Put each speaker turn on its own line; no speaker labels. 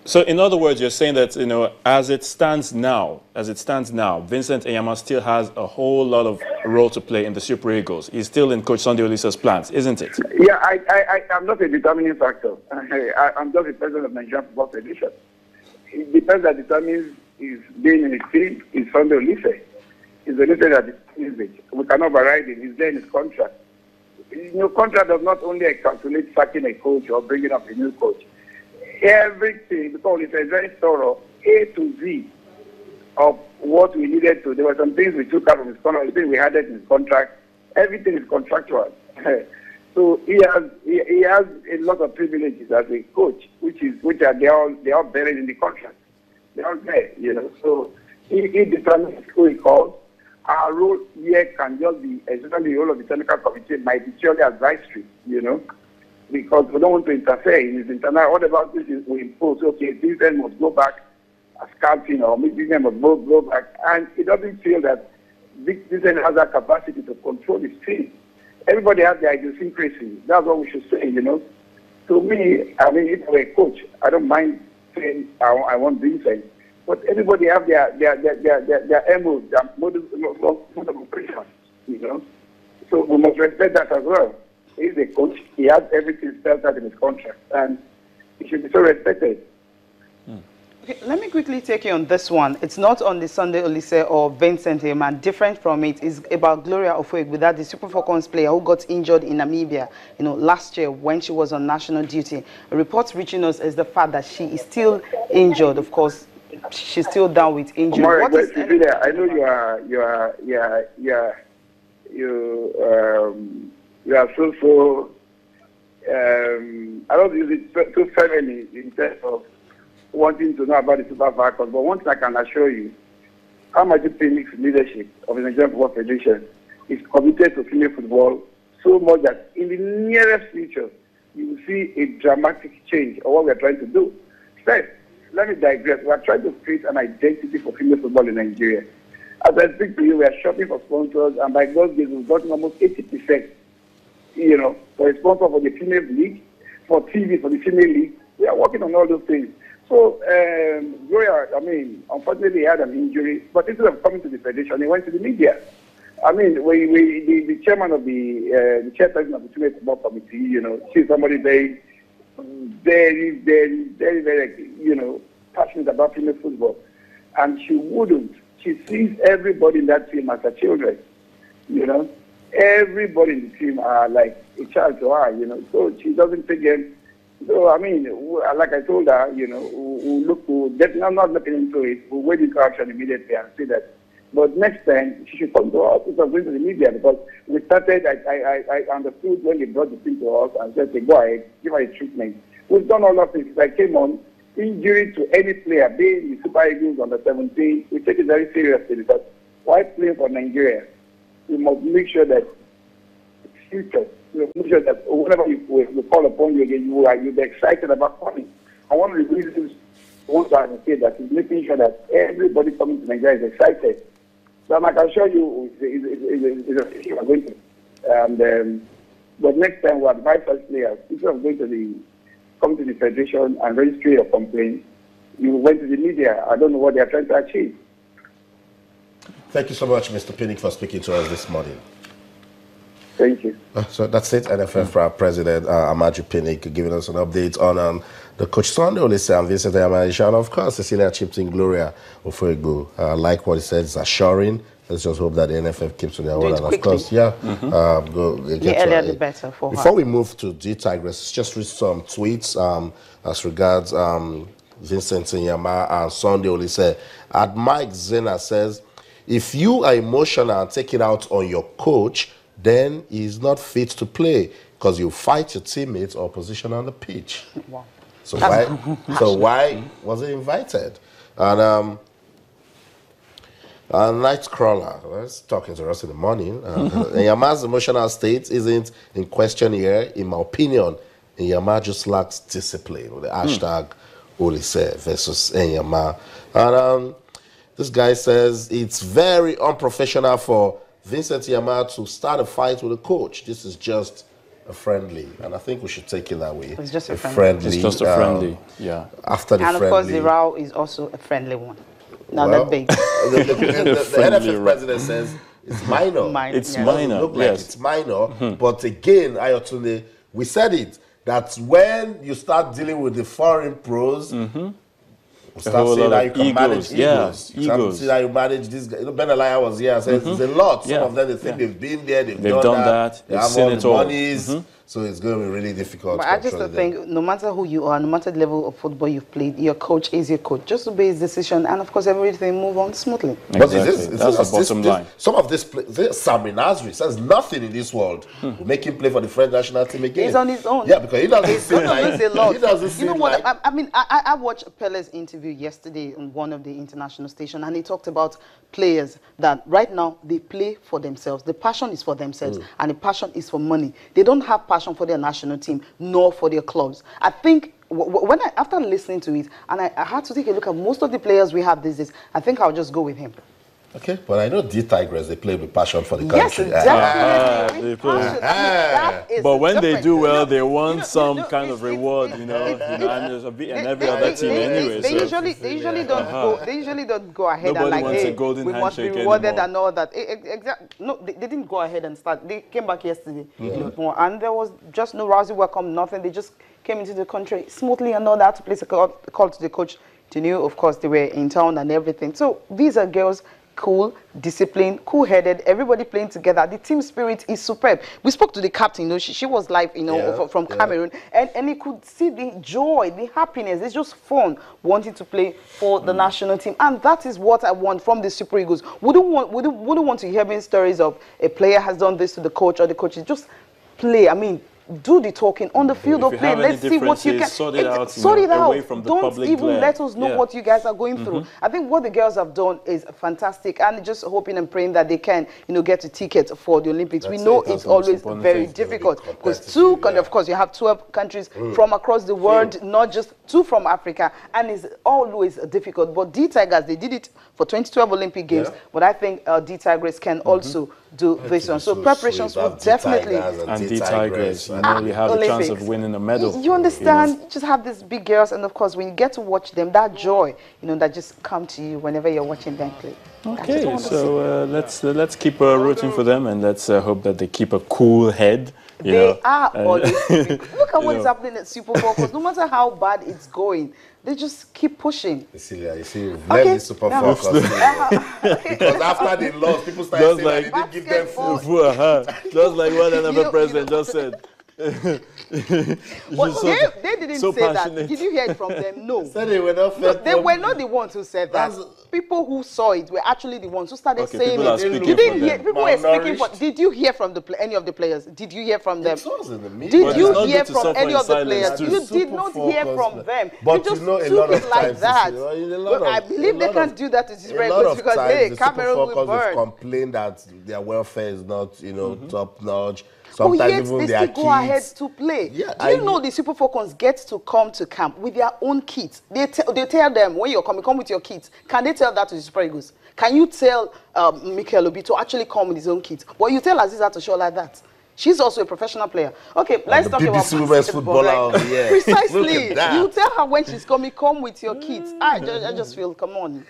So in other words, you're saying that, you know, as it stands now, Vincent Enyeama still has a whole lot of role to play in the Super Eagles. He's still in Coach Sunday Oliseh's plans, isn't it?
Yeah, I'm not a determining factor. I'm just the president of Nigerian Football Federation. The person that determines his being in his team is Sunday Oliseh. It's the Oliseh that determines it. We cannot override it. It's there in his contract. You know, contract does not only calculate sacking a coach or bringing up a new coach. Everything, because it's very thorough, A to Z of what we needed to. There were some things we took out of his contract, things we added in his contract. Everything is contractual. So he has a lot of privileges as a coach, they are buried in the contract. They're all there, you know. So he determines who he calls. Our role here can just be, especially the role of the technical committee, might be purely advisory, you know, because we don't want to interfere in his internal. What about this is we impose, okay, this then must go back as scouting, or maybe they must go back. And he doesn't feel that this then has that capacity to control his team. Everybody has their idiosyncrasy. That's what we should say, you know. To me, I mean, if I were a coach, I don't mind saying I want Vincent. But everybody have their MOs, their modus of operation, you know. So we must respect that as well. He's a coach. He has everything spelled out in his contract, and he should be so respected.
Okay, let me quickly take you on this one. It's not on the Sunday Oliseh or Vincent Enyeama. Different from it is about Gloria Ofoegbu, that the Super Falcons player who got injured in Namibia, you know, last year when she was on national duty. A report reaching us is the fact that she is still injured. Of course, she's still down with injury.
What is I know you are so I don't use it too firmly in terms of wanting to know about the Super Falcons, but one thing I can assure you, Amaju Pinnick's leadership of the Nigerian Football Federation is committed to female football so much that in the nearest future, you will see a dramatic change of what we are trying to do. First, let me digress. We are trying to create an identity for female football in Nigeria. As I speak to you, we are shopping for sponsors, and by God's grace, we've gotten almost 80%, you know, for a sponsor for the female league, for TV, for the female league. We are working on all those things. So, Gloria, I mean, unfortunately, he had an injury, but instead of coming to the federation, he went to the media. I mean, the chairman of the chairperson of the female football committee, you know, she's somebody very, you know, passionate about female football. And she wouldn't. She sees everybody in that team as her children, you know. Everybody in the team are like a child to her, you know. So she doesn't take them. So, I mean, like I told her, you know, we'll not looking into it. We'll wait into action immediately and see that. But next time, she should come to us instead of going to the media, because we started, I understood when they brought the thing to us and said, okay, go ahead, give her a treatment. We've done all of this. If I came on, injury to any player, being the Super Eagles under 17, we take it very seriously, because while playing for Nigeria, we must make sure that it's future. We must make sure that whenever we call upon you again, you'll be excited about coming. And one of the reasons I want to say that is making sure that everybody coming to Nigeria is excited. So I can assure you, is a thing we're going to. But next time we advise such players, instead of going to come to the federation and register your complaint, you went to the media. I don't know what they are trying to achieve.
Thank you so much, Mr. Pinnick, for speaking to us this morning.
Thank you.
So that's it. NFF President Amaju Pinnick giving us an update on the Coach Sunday Oliseh and Vincent Enyeama, and of course, Cecilia chipped in Gloria Ofoegbu. Like what he said, it's assuring. Let's just hope that the NFF keeps to their word. And of course, the
earlier the better for her.
Before we move to the Tigress, just read some tweets as regards Vincent Enyeama and Sunday Oliseh. At Mike Zena says, if you are emotional and take it out on your coach, then he's not fit to play because you fight your teammates or position on the pitch. Wow. So why was he invited? And Nightcrawler, let's talking to us in the morning. Enyeama's emotional state isn't in question here. In my opinion, Enyeama just lacks discipline with the hashtag Oliseh versus Enyeama. And this guy says it's very unprofessional for Vincent Enyeama to start a fight with a coach. This is just a friendly, and I think we should take it that way.
It's just a
friendly.
It's just a friendly, yeah.
After the
and
friendly,
of course, the row is also a friendly one. Not
well,
that big.
the NFF president says it's minor.
It's
yeah.
minor.
Look like it's minor, but again, Ayotunde, we said it that when you start dealing with the foreign pros.
A
Start
whole
saying
lot
that you
of
can manage
egos, yeah,
egos.
egos.
See that you manage this guy. You know, Ben Alaya was here and said it's a lot. Some
Yeah.
of them, they think they've been there, they've
They've done that,
they
they've
have
seen
all
it
the
all.
monies. So it's going to be really difficult.
But
to
I just
control them.
think no matter who you are, no matter the level of football you've played, your coach is your coach. Just obey his decision, and of course, everything move on smoothly.
But
Exactly. That's the bottom line.
Some of this Sami Nasri says nothing in this world will make him play for the French national team again.
He's on his own.
Yeah, because he doesn't seem like
Lose a lot.
he doesn't
You
seem
know what?
like.
I mean, I watched Pele's interview yesterday on one of the international stations, and he talked about players that right now they play for themselves. The passion is for themselves, and the passion is for money. They don't have passion for their national team nor for their clubs. I think when after listening to it, and I had to take a look at most of the players we have these days, I think I'll just go with him.
Okay, but I know the Tigers, they play with passion for the
Yes,
country.
definitely.
they
with
play.
passion. That is
But when they
different.
do well, they
You
want
know,
some
it's-
kind of
it's-
reward,
it's-
you know,
it's-
and every other team anyway.
They
so.
usually don't go. They usually don't go ahead
Nobody
and like,
wants a
hey,
golden
we must be
handshake
rewarded
anymore.
and all that. No, they didn't go ahead and start. They came back yesterday, and there was just no rousy welcome, nothing. They just came into the country smoothly and all that to place a call to the coach. To know, of course, they were in town and everything. So these are girls. Cool, disciplined, cool-headed, everybody playing together. The team spirit is superb. We spoke to the captain, you know, she was live, you know, from Cameroon, and he could see the joy, the happiness. It's just fun wanting to play for the national team, and that is what I want from the Super Eagles. Wouldn't want to hear stories of a player has done this to the coach or the coach. Just play. I mean, do the talking on the field of play. Let's see what you can
sort it out.
Sort it out.
Away from the
Don't
public
even
glare.
let us know what you guys are going through. I think what the girls have done is fantastic, and just hoping and praying that they can, you know, get a ticket for the Olympics. We know it's always very difficult because of course, you have 12 countries from across the world, not just 2 from Africa, and it's always difficult. But D Tigers, they did it for 2012 Olympic Games, but I think D Tigers can also do this one. So preparations will definitely.
And the Tigers, you know, we have a chance of winning a medal.
You understand? You just have these big girls, and of course, when you get to watch them, that joy, you know, that just come to you whenever you're watching them play.
Okay, so let's keep rooting for them, and let's hope that they keep a cool head.
They are always. Look at what is happening at Super Focus. No matter how bad it's going, they just keep pushing.
Cecilia, you see, you've left the Super Focus. Because after they lost, people started saying that they didn't give them food.
Just like what another president just said.
Well, they didn't
so
say
passionate.
that. Did you hear it from them? No.
Said they were not
No,
fed
they
from-
were not the ones who said that. People who saw it were actually the ones who started saying
people are
it.
speaking
You didn't
for
hear.
them.
People were speaking for.
Malnourished.
Did you hear from any of the players? Did you hear from them?
It was in the media.
Did
But
you
it's not
hear
good to
from
suffer
any
in
of the
silence
players?
too.
You did
Super
not hear
focused,
from
man.
them.
But
you just
you know, a
took
lot
it
of
like
times,
that.
you know, in a lot
Look,
of-
I believe
a
they
lot
can't
of-
do that to Super
A lot
Eagles
of
because
times,
hey,
the Super
Cameroon will
Focus have
burn.
complained that their welfare is not, you know, top notch.
Oh,
Sometimes
yet
even
they
their
still go ahead
kids.
to play.
Yeah,
Do you know the Super Falcons get to come to camp with their own kits? They tell them when you're coming, come with your kits. Can they tell that to the Super Eagles? Can you tell Mikel Obi to actually come with his own kit? But you tell Aziza to show like that. She's also a professional player. Okay, let's
the
talk about
BBC Women's
basketball
Footballer
right
of the Year.
Precisely.
Look at that.
You tell her when she's coming, come with your kits. I just feel, come on.